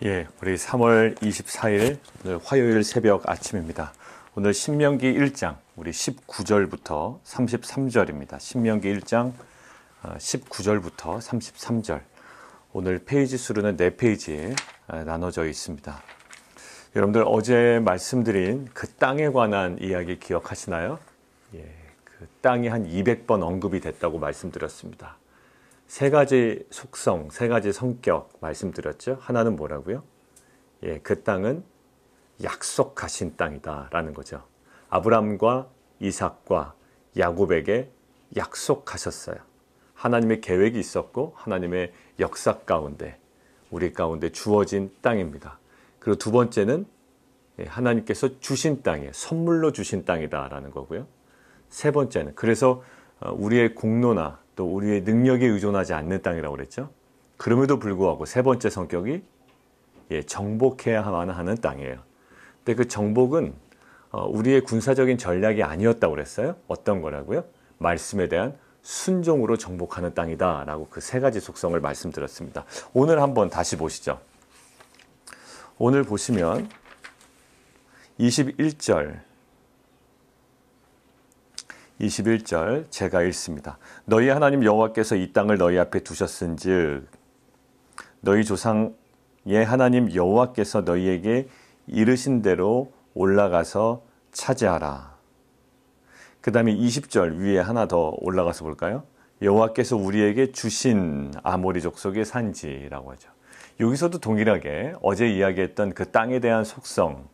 예, 우리 3월 24일 오늘 화요일 새벽 아침입니다. 오늘 신명기 1장 우리 19절부터 33절입니다. 신명기 1장 19절부터 33절. 오늘 페이지 수로는 4페이지에 나눠져 있습니다. 여러분들 어제 말씀드린 그 땅에 관한 이야기 기억하시나요? 예, 그 땅이 한 200번 언급이 됐다고 말씀드렸습니다. 세 가지 속성, 세 가지 성격 말씀드렸죠. 하나는 뭐라고요? 예, 그 땅은 약속하신 땅이다라는 거죠. 아브람과 이삭과 야곱에게 약속하셨어요. 하나님의 계획이 있었고 하나님의 역사 가운데 우리 가운데 주어진 땅입니다. 그리고 두 번째는 하나님께서 주신 땅이에요. 선물로 주신 땅이다라는 거고요. 세 번째는 그래서 우리의 공로나 또 우리의 능력에 의존하지 않는 땅이라고 그랬죠. 그럼에도 불구하고 세 번째 성격이 정복해야만 하는 땅이에요. 근데 그 정복은 우리의 군사적인 전략이 아니었다고 그랬어요. 어떤 거라고요? 말씀에 대한 순종으로 정복하는 땅이다 라고 그 세 가지 속성을 말씀드렸습니다. 오늘 한번 다시 보시죠. 오늘 보시면 21절 제가 읽습니다. 너희 하나님 여호와께서 이 땅을 너희 앞에 두셨은즉 너희 조상의 하나님 여호와께서 너희에게 이르신 대로 올라가서 차지하라. 그 다음에 20절 위에 하나 더 올라가서 볼까요? 여호와께서 우리에게 주신 아모리 족속의 산지라고 하죠. 여기서도 동일하게 어제 이야기했던 그 땅에 대한 속성,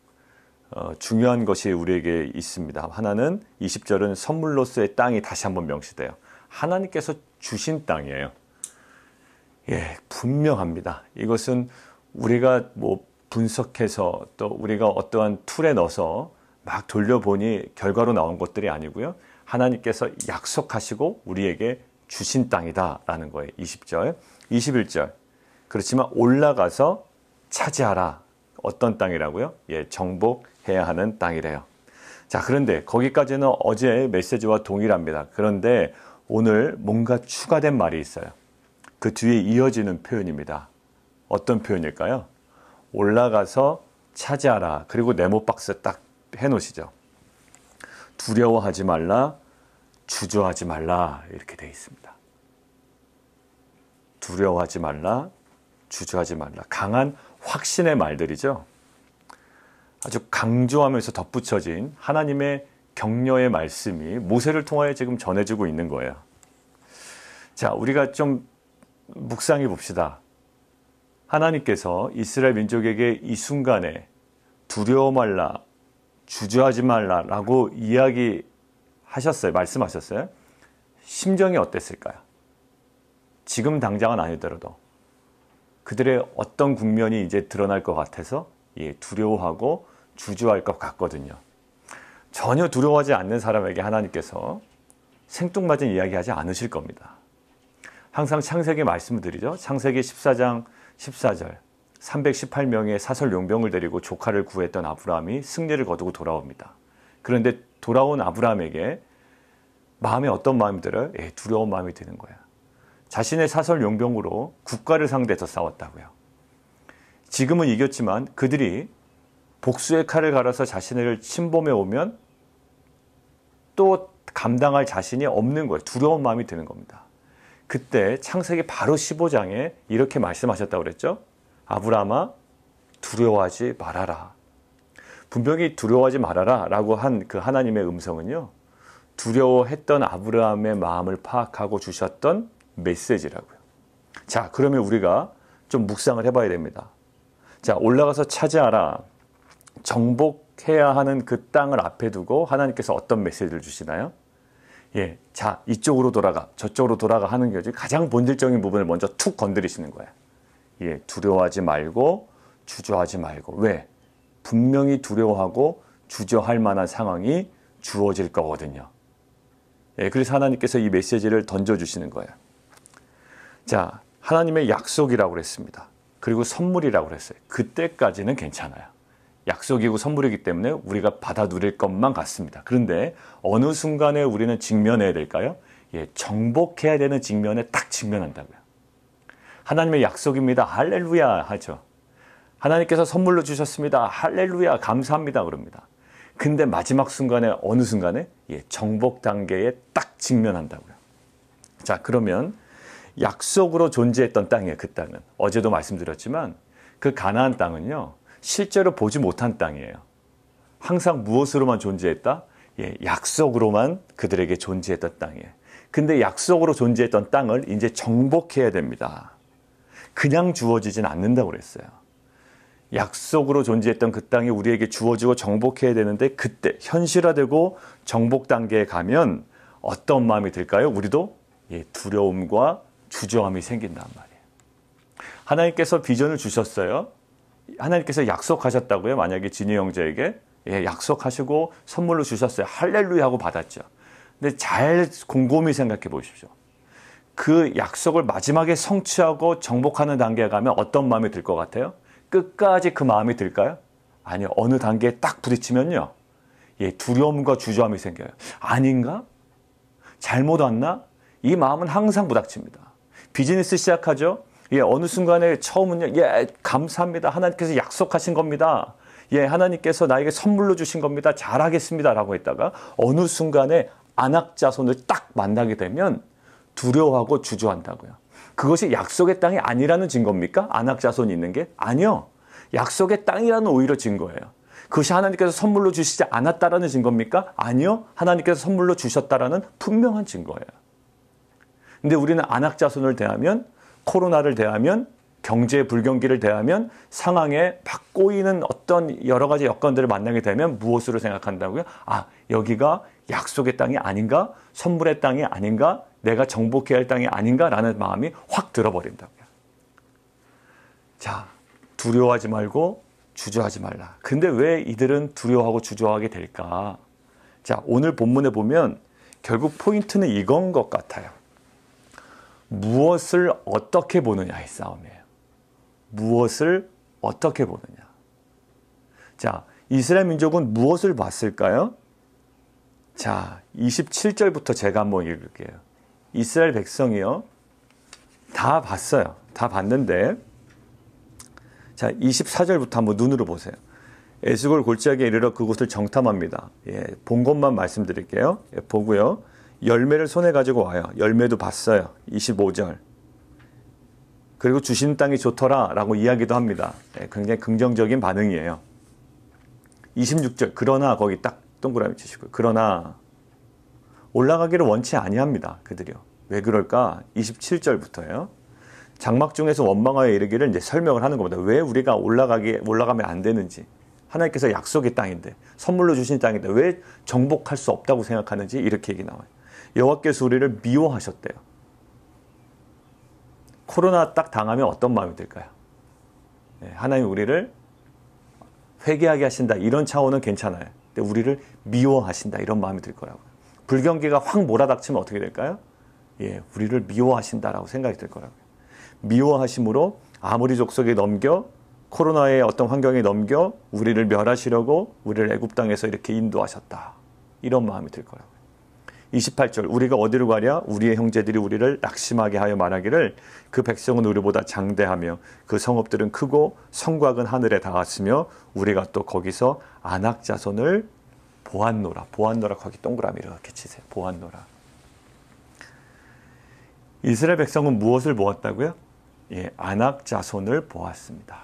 중요한 것이 우리에게 있습니다. 하나는 20절은 선물로서의 땅이 다시 한번 명시돼요. 하나님께서 주신 땅이에요. 예, 분명합니다. 이것은 우리가 분석해서 또 우리가 어떠한 툴에 넣어서 막 돌려보니 결과로 나온 것들이 아니고요. 하나님께서 약속하시고 우리에게 주신 땅이다라는 거예요. 20절, 21절. 그렇지만 올라가서 차지하라. 어떤 땅이라고요? 예, 정복해야 하는 땅이래요. 자, 그런데 거기까지는 어제 메시지와 동일합니다. 그런데 오늘 뭔가 추가된 말이 있어요. 그 뒤에 이어지는 표현입니다. 어떤 표현일까요? 올라가서 차지하라. 그리고 네모박스 딱 해놓으시죠. 두려워하지 말라, 주저하지 말라 이렇게 되어 있습니다. 두려워하지 말라, 주저하지 말라. 강한 확신의 말들이죠. 아주 강조하면서 덧붙여진 하나님의 격려의 말씀이 모세를 통하여 지금 전해지고 있는 거예요. 자, 우리가 좀 묵상해 봅시다. 하나님께서 이스라엘 민족에게 이 순간에 두려워 말라, 주저하지 말라라고 이야기하셨어요. 말씀하셨어요. 심정이 어땠을까요? 지금 당장은 아니더라도 그들의 어떤 국면이 이제 드러날 것 같아서 두려워하고 주저할 것 같거든요. 전혀 두려워하지 않는 사람에게 하나님께서 생뚱맞은 이야기하지 않으실 겁니다. 항상 창세기 말씀을 드리죠. 창세기 14장 14절 318명의 사설 용병을 데리고 조카를 구했던 아브라함이 승리를 거두고 돌아옵니다. 그런데 돌아온 아브라함에게 마음에 어떤 마음이 들어요? 두려운 마음이 드는 거예요. 자신의 사설 용병으로 국가를 상대해서 싸웠다고요. 지금은 이겼지만 그들이 복수의 칼을 갈아서 자신을 침범해 오면 또 감당할 자신이 없는 거예요. 두려운 마음이 드는 겁니다. 그때 창세기 바로 15장에 이렇게 말씀하셨다고 그랬죠. 아브라함아 두려워하지 말아라. 분명히 두려워하지 말아라 라고 한 그 하나님의 음성은요. 두려워했던 아브라함의 마음을 파악하고 주셨던 메시지라고요. 자, 그러면 우리가 좀 묵상을 해봐야 됩니다. 자, 올라가서 차지하라. 정복해야 하는 그 땅을 앞에 두고 하나님께서 어떤 메시지를 주시나요? 예, 자, 이쪽으로 돌아가, 저쪽으로 돌아가 하는 게 가장 본질적인 부분을 먼저 툭 건드리시는 거예요. 예, 두려워하지 말고 주저하지 말고. 왜? 분명히 두려워하고 주저할 만한 상황이 주어질 거거든요. 예, 그래서 하나님께서 이 메시지를 던져주시는 거예요. 자, 하나님의 약속이라고 그랬습니다. 그리고 선물이라고 그랬어요. 그때까지는 괜찮아요. 약속이고 선물이기 때문에 우리가 받아 누릴 것만 같습니다. 그런데 어느 순간에 우리는 직면해야 될까요? 예, 정복해야 되는 직면에 딱 직면한다고요. 하나님의 약속입니다. 할렐루야 하죠. 하나님께서 선물로 주셨습니다. 할렐루야, 감사합니다. 그럽니다. 근데 마지막 순간에, 어느 순간에? 정복 단계에 딱 직면한다고요. 자, 그러면 약속으로 존재했던 땅이에요. 그 땅은. 어제도 말씀드렸지만 그 가나안 땅은요, 실제로 보지 못한 땅이에요. 항상 무엇으로만 존재했다? 약속으로만 그들에게 존재했던 땅이에요. 근데 약속으로 존재했던 땅을 이제 정복해야 됩니다. 그냥 주어지진 않는다고 그랬어요. 약속으로 존재했던 그 땅이 우리에게 주어지고 정복해야 되는데, 그때 현실화되고 정복 단계에 가면 어떤 마음이 들까요? 우리도 두려움과 주저함이 생긴단 말이에요. 하나님께서 비전을 주셨어요. 하나님께서 약속하셨다고요. 만약에 진희 형제에게 약속하시고 선물로 주셨어요. 할렐루야 하고 받았죠. 근데 잘 곰곰이 생각해 보십시오. 그 약속을 마지막에 성취하고 정복하는 단계에 가면 어떤 마음이 들 것 같아요? 끝까지 그 마음이 들까요? 아니요. 어느 단계에 딱 부딪히면요, 두려움과 주저함이 생겨요. 아닌가? 잘못 왔나? 이 마음은 항상 부닥칩니다. 비즈니스 시작하죠? 어느 순간에 처음은요, 감사합니다. 하나님께서 약속하신 겁니다. 하나님께서 나에게 선물로 주신 겁니다. 잘하겠습니다. 라고 했다가 어느 순간에 안악자손을 딱 만나게 되면 두려워하고 주저한다고요. 그것이 약속의 땅이 아니라는 증거입니까? 안악자손이 있는 게? 아니요. 약속의 땅이라는 오히려 증거예요. 그것이 하나님께서 선물로 주시지 않았다라는 증거입니까? 아니요. 하나님께서 선물로 주셨다라는 분명한 증거예요. 근데 우리는 안악자손을 대하면, 코로나를 대하면, 경제 불경기를 대하면, 상황에 막 꼬이는 어떤 여러 가지 여건들을 만나게 되면 무엇으로 생각한다고요? 아, 여기가 약속의 땅이 아닌가? 선물의 땅이 아닌가? 내가 정복해야 할 땅이 아닌가? 라는 마음이 확 들어버린다고요. 자, 두려워하지 말고 주저하지 말라. 근데 왜 이들은 두려워하고 주저하게 될까? 자, 오늘 본문에 보면 결국 포인트는 이건 것 같아요. 무엇을 어떻게 보느냐의 싸움이에요. 무엇을 어떻게 보느냐. 자, 이스라엘 민족은 무엇을 봤을까요? 자, 27절부터 제가 한번 읽을게요. 이스라엘 백성이요, 다 봤어요. 다 봤는데, 자, 24절부터 한번 눈으로 보세요. 에스골 골짜기에 이르러 그곳을 정탐합니다. 본 것만 말씀드릴게요. 보고요. 열매를 손에 가지고 와요. 열매도 봤어요. 25절. 그리고 주신 땅이 좋더라 라고 이야기도 합니다. 굉장히 긍정적인 반응이에요. 26절. 그러나, 거기 딱 동그라미 치시고요. 그러나 올라가기를 원치 아니합니다. 그들이요. 왜 그럴까? 27절부터예요. 장막 중에서 원망하여 이르기를 이제 설명을 하는 겁니다. 왜 우리가 올라가면 안 되는지. 하나님께서 약속의 땅인데, 선물로 주신 땅인데 왜 정복할 수 없다고 생각하는지, 이렇게 얘기 나와요. 여호와께서 우리를 미워하셨대요. 코로나 딱 당하면 어떤 마음이 들까요? 하나님 우리를 회개하게 하신다, 이런 차원은 괜찮아요. 근데 우리를 미워하신다, 이런 마음이 들 거라고요. 불경기가 확 몰아닥치면 어떻게 될까요? 우리를 미워하신다라고 생각이 들 거라고요. 미워하심으로 아모리 족속에 넘겨, 코로나의 어떤 환경에 넘겨 우리를 멸하시려고 우리를 애굽 땅에서 이렇게 인도하셨다, 이런 마음이 들 거라고요. 28절. 우리가 어디로 가랴? 우리의 형제들이 우리를 낙심하게 하여 말하기를 그 백성은 우리보다 장대하며 그 성읍들은 크고 성곽은 하늘에 닿았으며 우리가 또 거기서 아낙 자손을 보았노라. 보았노라, 거기 동그라미 이렇게 치세요. 보았노라. 이스라엘 백성은 무엇을 보았다고요? 아낙 자손을 보았습니다.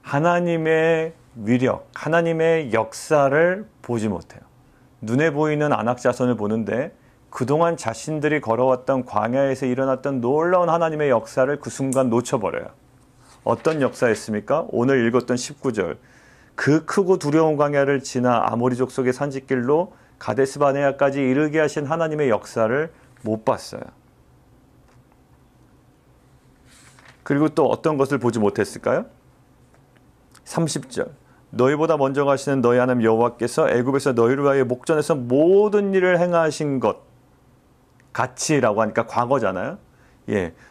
하나님의 위력, 하나님의 역사를 보지 못해요. 눈에 보이는 아낙 자손을 보는데 그동안 자신들이 걸어왔던 광야에서 일어났던 놀라운 하나님의 역사를 그 순간 놓쳐버려요. 어떤 역사였습니까? 오늘 읽었던 19절. 그 크고 두려운 광야를 지나 아모리 족속의 산지길로 가데스 바네아까지 이르게 하신 하나님의 역사를 못 봤어요. 그리고 또 어떤 것을 보지 못했을까요? 30절. 너희보다 먼저 가시는 너희 하나님 여호와께서 애굽에서 너희를 위하여 목전에서 모든 일을 행하신 것 같이라고 하니까 과거잖아요.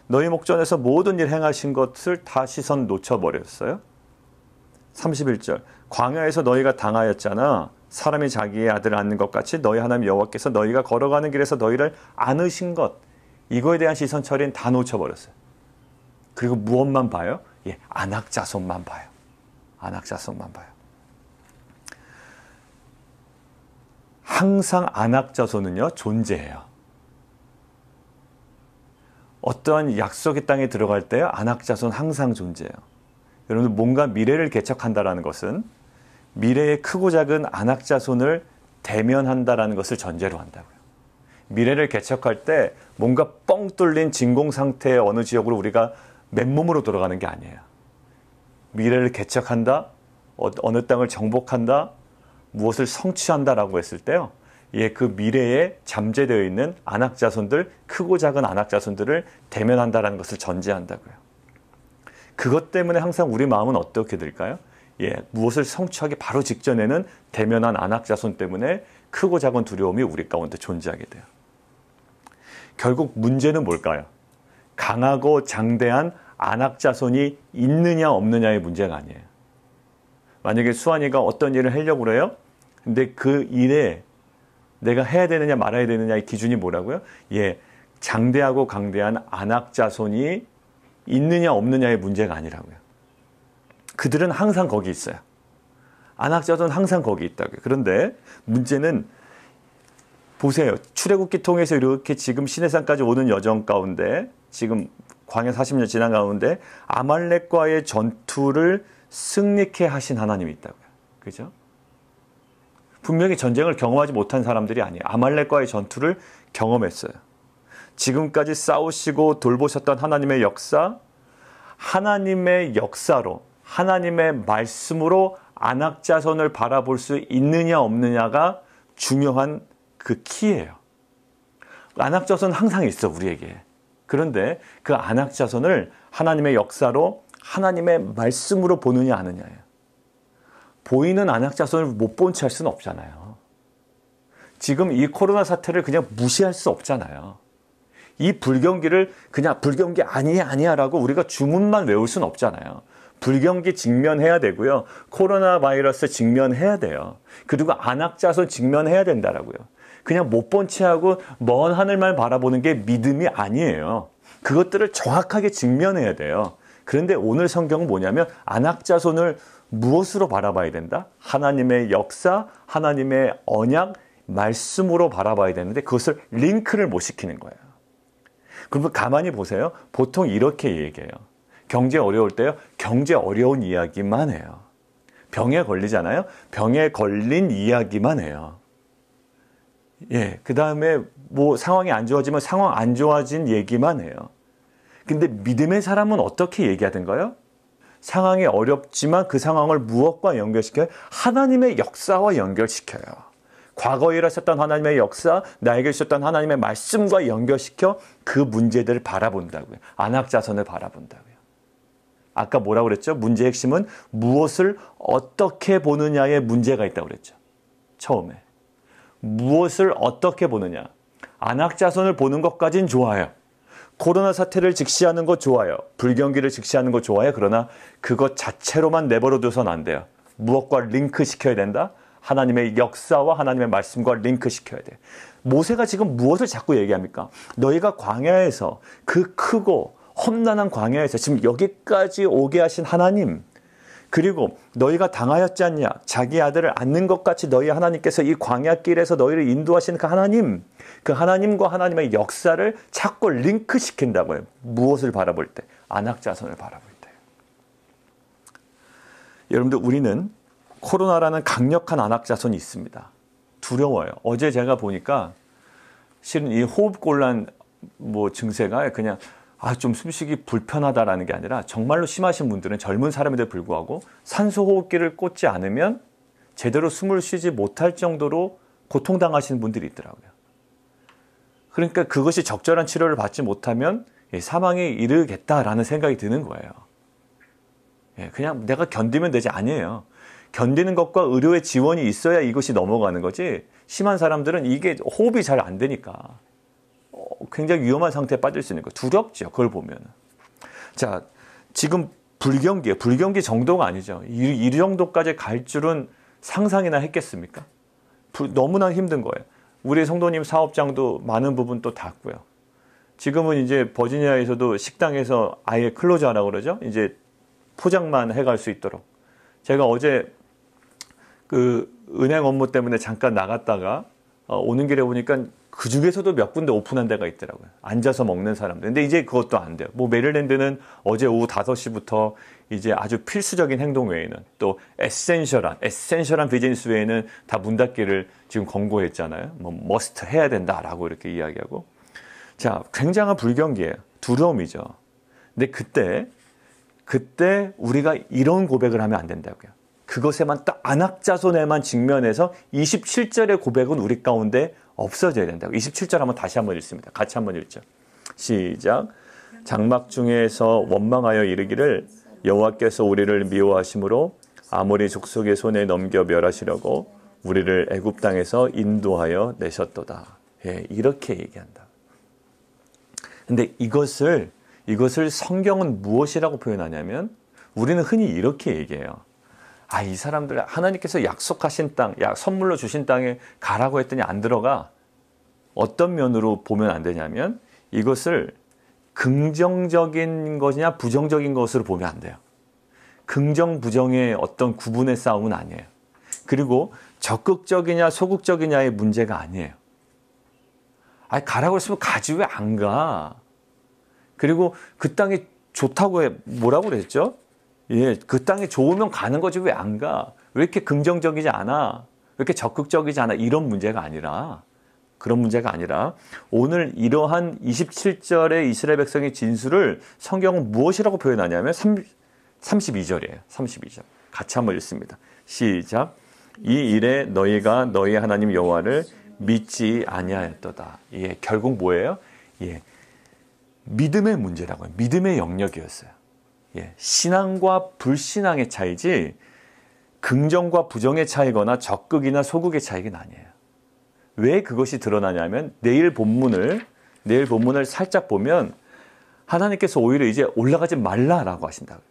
너희 목전에서 모든 일 행하신 것을 다 시선 놓쳐버렸어요. 31절. 광야에서 너희가 당하였잖아. 사람이 자기의 아들을 안는 것 같이 너희 하나님 여호와께서 너희가 걸어가는 길에서 너희를 안으신 것, 이거에 대한 시선 처리는 다 놓쳐버렸어요. 그리고 무엇만 봐요? 안악자손만 봐요. 안악자손만 봐요. 항상 안악자손은요, 존재해요. 어떠한 약속의 땅에 들어갈 때 안악자손 항상 존재해요. 여러분들 뭔가 미래를 개척한다라는 것은 미래의 크고 작은 안악자손을 대면한다라는 것을 전제로 한다고요. 미래를 개척할 때 뭔가 뻥 뚫린 진공 상태의 어느 지역으로 우리가 맨몸으로 돌아가는 게 아니에요. 미래를 개척한다, 어느 땅을 정복한다, 무엇을 성취한다라고 했을 때요. 그 미래에 잠재되어 있는 안악자손들, 크고 작은 안악자손들을 대면한다라는 것을 전제한다고요. 그것 때문에 항상 우리 마음은 어떻게 될까요? 무엇을 성취하기 바로 직전에는 대면한 안악자손 때문에 크고 작은 두려움이 우리 가운데 존재하게 돼요. 결국 문제는 뭘까요? 강하고 장대한 안악자손이 있느냐 없느냐의 문제가 아니에요. 만약에 수환이가 어떤 일을 하려고 그래요? 근데 그 일에 내가 해야 되느냐 말아야 되느냐의 기준이 뭐라고요? 장대하고 강대한 안악자손이 있느냐 없느냐의 문제가 아니라고요. 그들은 항상 거기 있어요. 안악자손은 항상 거기 있다고요. 그런데 문제는 보세요. 출애굽기 통해서 이렇게 지금 시내산까지 오는 여정 가운데 지금 광야 40년 지난 가운데 아말렉과의 전투를 승리케 하신 하나님이 있다고요. 그죠? 분명히 전쟁을 경험하지 못한 사람들이 아니에요. 아말렉과의 전투를 경험했어요. 지금까지 싸우시고 돌보셨던 하나님의 역사, 하나님의 역사로, 하나님의 말씀으로 안악자손을 바라볼 수 있느냐 없느냐가 중요한 그 키예요. 안악자손은 항상 있어, 우리에게. 그런데 그 안악자손을 하나님의 역사로, 하나님의 말씀으로 보느냐 아느냐예요. 보이는 안악자손을 못 본 채 할 수는 없잖아요. 지금 이 코로나 사태를 그냥 무시할 수 없잖아요. 이 불경기를 그냥 불경기 아니야 라고 우리가 주문만 외울 수는 없잖아요. 불경기 직면해야 되고요. 코로나 바이러스 직면해야 돼요. 그리고 안악자손 직면해야 된다라고요. 그냥 못 본 채 하고 먼 하늘만 바라보는 게 믿음이 아니에요. 그것들을 정확하게 직면해야 돼요. 그런데 오늘 성경은 뭐냐면 안악자손을 무엇으로 바라봐야 된다? 하나님의 역사, 하나님의 언약, 말씀으로 바라봐야 되는데 그것을 링크를 못 시키는 거예요. 그러면 가만히 보세요. 보통 이렇게 얘기해요. 경제 어려울 때요. 경제 어려운 이야기만 해요. 병에 걸리잖아요. 병에 걸린 이야기만 해요. 그 다음에 뭐 상황이 안 좋아지면 상황 안 좋아진 얘기만 해요. 근데 믿음의 사람은 어떻게 얘기하던가요? 상황이 어렵지만 그 상황을 무엇과 연결시켜요? 하나님의 역사와 연결시켜요. 과거에 일하셨던 하나님의 역사, 나에게 주셨던 하나님의 말씀과 연결시켜 그 문제들을 바라본다고요. 안악자손을 바라본다고요. 아까 뭐라고 그랬죠? 문제의 핵심은 무엇을 어떻게 보느냐의 문제가 있다고 그랬죠. 처음에. 무엇을 어떻게 보느냐. 안악자손을 보는 것까진 좋아요. 코로나 사태를 직시하는 거 좋아요. 불경기를 직시하는 거 좋아요. 그러나 그것 자체로만 내버려둬서는 안 돼요. 무엇과 링크시켜야 된다? 하나님의 역사와 하나님의 말씀과 링크시켜야 돼요. 모세가 지금 무엇을 자꾸 얘기합니까? 너희가 광야에서 그 크고 험난한 광야에서 지금 여기까지 오게 하신 하나님, 그리고 너희가 당하였지 않냐? 자기 아들을 안는 것 같이 너희 하나님께서 이 광야길에서 너희를 인도하신 그 하나님, 그 하나님과 하나님의 역사를 자꾸 링크시킨다고요. 무엇을 바라볼 때? 안악자손을 바라볼 때. 여러분들, 우리는 코로나라는 강력한 안악자손이 있습니다. 두려워요. 어제 제가 보니까 실은 이 호흡곤란 증세가 그냥 좀 숨쉬기 불편하다라는 게 아니라 정말로 심하신 분들은 젊은 사람인데도 불구하고 산소호흡기를 꽂지 않으면 제대로 숨을 쉬지 못할 정도로 고통당하시는 분들이 있더라고요. 그러니까 그것이 적절한 치료를 받지 못하면 사망에 이르겠다라는 생각이 드는 거예요. 그냥 내가 견디면 되지 아니에요. 견디는 것과 의료의 지원이 있어야 이것이 넘어가는 거지, 심한 사람들은 이게 호흡이 잘 안 되니까 굉장히 위험한 상태에 빠질 수 있는 거예요. 두렵죠. 그걸 보면. 자, 지금 불경기예요. 불경기 정도가 아니죠. 이 정도까지 갈 줄은 상상이나 했겠습니까? 너무나 힘든 거예요. 우리 성도님 사업장도 많은 부분 또 닫고요. 지금은 이제 버지니아에서도 식당에서 아예 클로즈하라고 그러죠. 이제 포장만 해갈 수 있도록. 제가 어제 그 은행 업무 때문에 잠깐 나갔다가 오는 길에 보니까 그 중에서도 몇 군데 오픈한 데가 있더라고요. 앉아서 먹는 사람들. 근데 이제 그것도 안 돼요. 뭐 메릴랜드는 어제 오후 5시부터 이제 아주 필수적인 행동 외에는 또 에센셜한 비즈니스 외에는 다 문 닫기를 지금 권고했잖아요. 뭐 머스트 해야 된다라고 이렇게 이야기하고. 자, 굉장한 불경기예요. 두려움이죠. 근데 그때 우리가 이런 고백을 하면 안 된다고요. 그것에만 딱 안악자손에만 직면해서 27절의 고백은 우리 가운데 없어져야 된다고. 27절 한번 다시 한번 읽습니다. 같이 한번 읽죠. 시작. 장막 중에서 원망하여 이르기를 여호와께서 우리를 미워하심으로 아모리 족속의 손에 넘겨 멸하시려고 우리를 애굽 땅에서 인도하여 내셨도다. 예, 이렇게 얘기한다. 근데 이것을 성경은 무엇이라고 표현하냐면 우리는 흔히 이렇게 얘기해요. 아, 이 사람들 하나님께서 약속하신 땅, 선물로 주신 땅에 가라고 했더니 안 들어가. 어떤 면으로 보면 안 되냐면 이것을 긍정적인 것이냐 부정적인 것으로 보면 안 돼요. 긍정, 부정의 어떤 구분의 싸움은 아니에요. 그리고 적극적이냐 소극적이냐의 문제가 아니에요. 아니, 가라고 했으면 가지 왜 안 가? 그리고 그 땅이 좋다고 뭐라고 그랬죠? 예, 그 땅이 좋으면 가는 거지 왜 안 가? 왜 이렇게 긍정적이지 않아? 왜 이렇게 적극적이지 않아? 이런 문제가 아니라, 그런 문제가 아니라 오늘 이러한 27절의 이스라엘 백성의 진술을 성경은 무엇이라고 표현하냐면 32절이에요. 32절. 같이 한번 읽습니다. 시작. 이 일에 너희가 너희 하나님 여호와를 믿지 아니하였도다. 예, 결국 뭐예요? 예, 믿음의 문제라고요. 믿음의 영역이었어요. 예, 신앙과 불신앙의 차이지 긍정과 부정의 차이거나 적극이나 소극의 차이가 아니에요. 왜 그것이 드러나냐면 내일 본문을 살짝 보면 하나님께서 오히려 이제 올라가지 말라라고 하신다고요.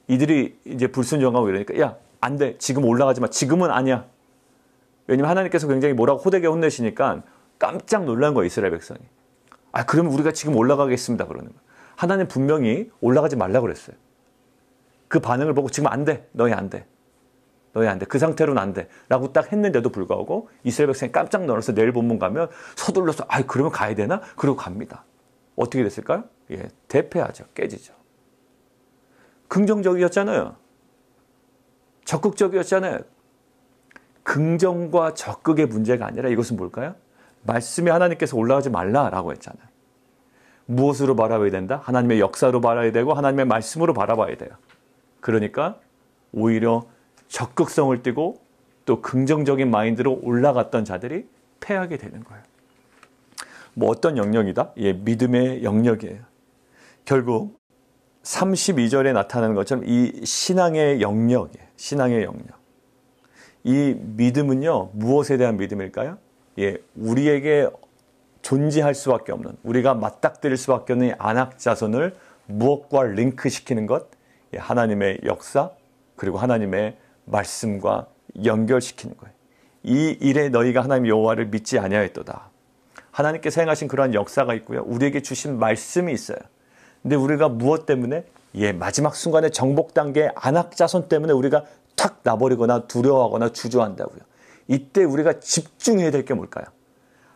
이들이 이제 불순종하고 이러니까 야, 안 돼. 지금 올라가지 마. 지금은 아니야. 왜냐면 하나님께서 굉장히 뭐라고 호되게 혼내시니까 깜짝 놀란 거예요. 이스라엘 백성이. 아, 그러면 우리가 지금 올라가겠습니다. 그러는 거예요. 하나님 분명히 올라가지 말라고 그랬어요. 그 반응을 보고 지금 안 돼. 너희 안 돼. 너희 안 돼. 그 상태로는 안 돼. 라고 딱 했는데도 불구하고 이스라엘 백성이 깜짝 놀라서 내일 본문 가면 서둘러서 아, 그러면 가야 되나? 그러고 갑니다. 어떻게 됐을까요? 예, 대패하죠. 깨지죠. 긍정적이었잖아요. 적극적이었잖아요. 긍정과 적극의 문제가 아니라 이것은 뭘까요? 말씀에 하나님께서 올라가지 말라라고 했잖아요. 무엇으로 바라봐야 된다? 하나님의 역사로 바라봐야 되고 하나님의 말씀으로 바라봐야 돼요. 그러니까 오히려 적극성을 띠고 또 긍정적인 마인드로 올라갔던 자들이 패하게 되는 거예요. 뭐 어떤 영역이다? 예, 믿음의 영역이에요. 결국 32절에 나타나는 것처럼 이 신앙의 영역이에요. 신앙의 영역. 이 믿음은요, 무엇에 대한 믿음일까요? 예, 우리에게 존재할 수밖에 없는, 우리가 맞닥뜨릴 수밖에 없는 안악자손을 무엇과 링크시키는 것? 예, 하나님의 역사, 그리고 하나님의 말씀과 연결시키는 거예요. 이 일에 너희가 하나님 여호와를 믿지 아니하였도다. 하나님께서 행하신 그러한 역사가 있고요. 우리에게 주신 말씀이 있어요. 근데 우리가 무엇 때문에? 예, 마지막 순간에 정복 단계의 안악자손 때문에 우리가 탁 나버리거나 두려워하거나 주저한다고요. 이때 우리가 집중해야 될 게 뭘까요?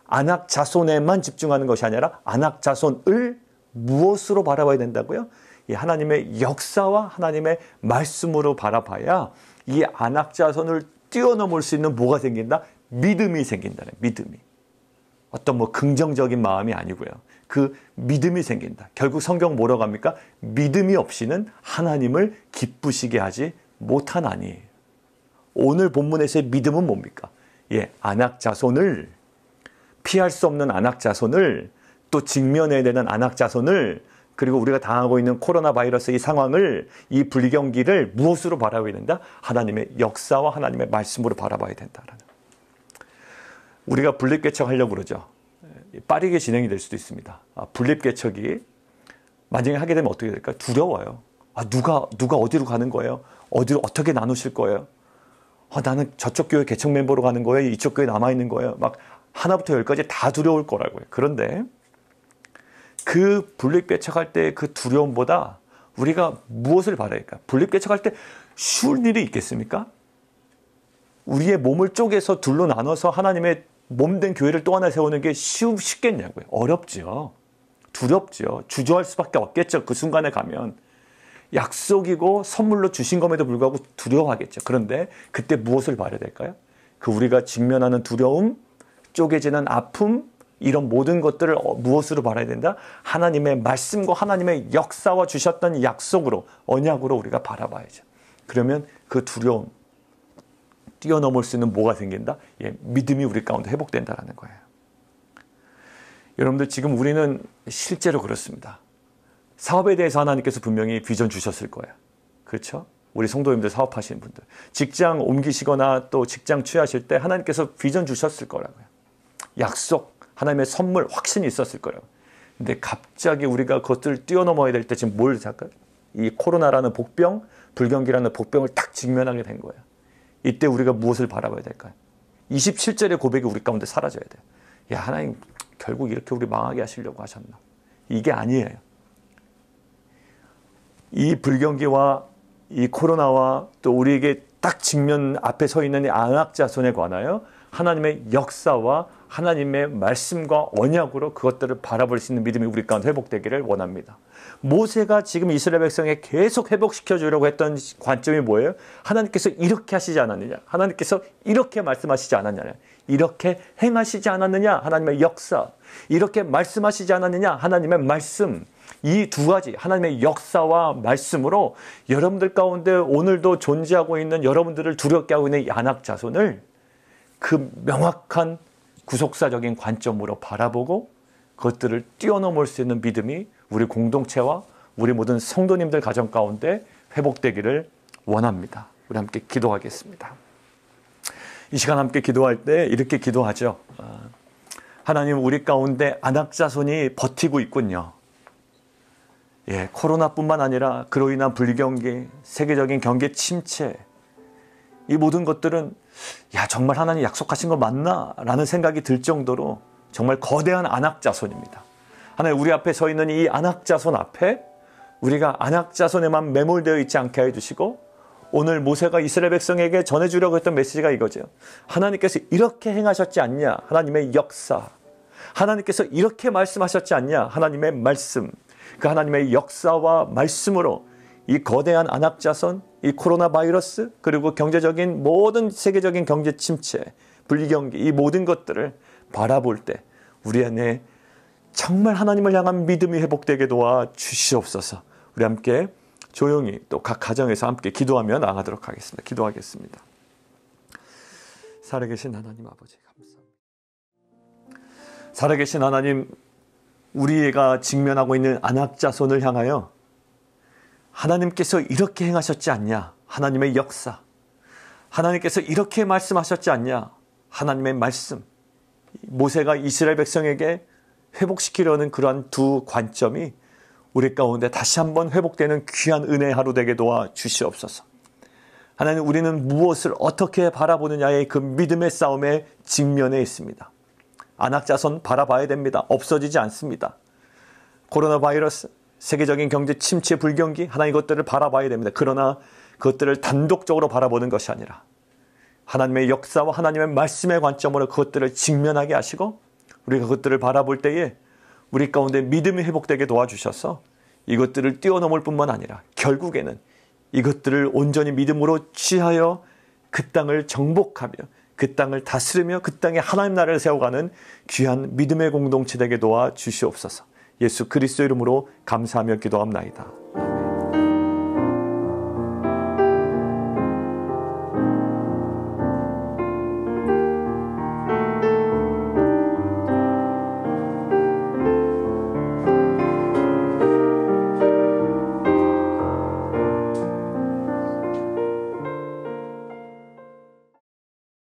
안악자손에만 집중하는 것이 아니라 안악자손을 무엇으로 바라봐야 된다고요? 이 하나님의 역사와 하나님의 말씀으로 바라봐야 이 안악자손을 뛰어넘을 수 있는 뭐가 생긴다? 믿음이 생긴다는, 믿음이. 어떤 뭐 긍정적인 마음이 아니고요. 그 믿음이 생긴다. 결국 성경 뭐라고 합니까? 믿음이 없이는 하나님을 기쁘시게 하지 못하나니. 오늘 본문에서의 믿음은 뭡니까? 예, 안악자손을, 피할 수 없는 안악자손을, 또 직면해야 되는 안악자손을, 그리고 우리가 당하고 있는 코로나 바이러스 이 상황을, 이 불경기를 무엇으로 바라봐야 된다? 하나님의 역사와 하나님의 말씀으로 바라봐야 된다라는. 우리가 분립개척하려고 그러죠. 빠르게 진행이 될 수도 있습니다. 분립개척이 만약에 하게 되면 어떻게 될까요? 두려워요. 누가 어디로 가는 거예요? 어디로 어떻게 나누실 거예요? 나는 저쪽 교회 개척 멤버로 가는 거예요? 이쪽 교회 남아있는 거예요? 막 하나부터 열까지 다 두려울 거라고요. 그런데 그 분립개척할 때 그 두려움보다 우리가 무엇을 바라야 할까? 분립개척할 때 쉬울 일이 있겠습니까? 우리의 몸을 쪼개서 둘로 나눠서 하나님의 몸된 교회를 또 하나 세우는 게 쉽겠냐고요. 어렵죠. 두렵죠. 주저할 수밖에 없겠죠. 그 순간에 가면. 약속이고 선물로 주신 것에도 불구하고 두려워하겠죠. 그런데 그때 무엇을 바라야 될까요? 그 우리가 직면하는 두려움, 쪼개지는 아픔, 이런 모든 것들을 무엇으로 바라야 된다? 하나님의 말씀과 하나님의 역사와 주셨던 약속으로, 언약으로 우리가 바라봐야죠. 그러면 그 두려움, 뛰어넘을 수 있는 뭐가 생긴다? 믿음이 우리 가운데 회복된다는 거예요. 여러분들 지금 우리는 실제로 그렇습니다. 사업에 대해서 하나님께서 분명히 비전 주셨을 거예요. 그렇죠? 우리 성도님들 사업하시는 분들. 직장 옮기시거나 또 직장 취하실 때 하나님께서 비전 주셨을 거라고요. 약속, 하나님의 선물, 확신이 있었을 거예요. 근데 갑자기 우리가 그것들을 뛰어넘어야 될 때 지금 뭘 할까요? 이 코로나라는 복병, 불경기라는 복병을 딱 직면하게 된 거예요. 이때 우리가 무엇을 바라봐야 될까요? 27절의 고백이 우리 가운데 사라져야 돼요. 야, 하나님 결국 이렇게 우리 망하게 하시려고 하셨나? 이게 아니에요. 이 불경기와 이 코로나와 또 우리에게 딱 직면 앞에 서 있는 이 안악자손에 관하여 하나님의 역사와 하나님의 말씀과 언약으로 그것들을 바라볼 수 있는 믿음이 우리 가운데 회복되기를 원합니다. 모세가 지금 이스라엘 백성에 계속 회복시켜 주려고 했던 관점이 뭐예요? 하나님께서 이렇게 하시지 않았느냐? 하나님께서 이렇게 말씀하시지 않았느냐? 이렇게 행하시지 않았느냐? 하나님의 역사. 이렇게 말씀하시지 않았느냐? 하나님의 말씀. 이 두 가지 하나님의 역사와 말씀으로 여러분들 가운데 오늘도 존재하고 있는 여러분들을 두렵게 하고 있는 이 안악자손을 그 명확한 구속사적인 관점으로 바라보고 그것들을 뛰어넘을 수 있는 믿음이 우리 공동체와 우리 모든 성도님들 가정 가운데 회복되기를 원합니다. 우리 함께 기도하겠습니다. 이 시간 함께 기도할 때 이렇게 기도하죠. 하나님, 우리 가운데 안악자손이 버티고 있군요. 코로나뿐만 아니라 그로 인한 불경기, 세계적인 경기 침체, 이 모든 것들은 정말 하나님 약속하신 거 맞나? 라는 생각이 들 정도로 정말 거대한 안악자손입니다. 하나님, 우리 앞에 서 있는 이 안악자손 앞에 우리가 안악자손에만 매몰되어 있지 않게 해주시고, 오늘 모세가 이스라엘 백성에게 전해주려고 했던 메시지가 이거죠. 하나님께서 이렇게 행하셨지 않냐? 하나님의 역사. 하나님께서 이렇게 말씀하셨지 않냐? 하나님의 말씀. 그 하나님의 역사와 말씀으로 이 거대한 안악자손, 이 코로나 바이러스, 그리고 경제적인 모든 세계적인 경제 침체, 불경기, 이 모든 것들을 바라볼 때 우리 안에 정말 하나님을 향한 믿음이 회복되게 도와 주시옵소서. 우리 함께 조용히 또 각 가정에서 함께 기도하며 나가도록 하겠습니다. 기도하겠습니다. 살아계신 하나님 아버지, 감사합니다. 살아계신 하나님, 우리가 직면하고 있는 안악자손을 향하여 하나님께서 이렇게 행하셨지 않냐? 하나님의 역사. 하나님께서 이렇게 말씀하셨지 않냐? 하나님의 말씀. 모세가 이스라엘 백성에게 회복시키려는 그러한 두 관점이 우리 가운데 다시 한번 회복되는 귀한 은혜의 하루 되게 도와 주시옵소서. 하나님, 우리는 무엇을 어떻게 바라보느냐의 그 믿음의 싸움에 직면해 있습니다. 안악자손 바라봐야 됩니다. 없어지지 않습니다. 코로나 바이러스, 세계적인 경제 침체, 불경기, 하나님 이것들을 바라봐야 됩니다. 그러나 그것들을 단독적으로 바라보는 것이 아니라 하나님의 역사와 하나님의 말씀의 관점으로 그것들을 직면하게 하시고 우리가 그것들을 바라볼 때에 우리 가운데 믿음이 회복되게 도와주셔서 이것들을 뛰어넘을 뿐만 아니라 결국에는 이것들을 온전히 믿음으로 취하여 그 땅을 정복하며 그 땅을 다스리며 그 땅에 하나님 나라를 세워가는 귀한 믿음의 공동체 되게 도와 주시옵소서. 예수 그리스도 이름으로 감사하며 기도합나이다.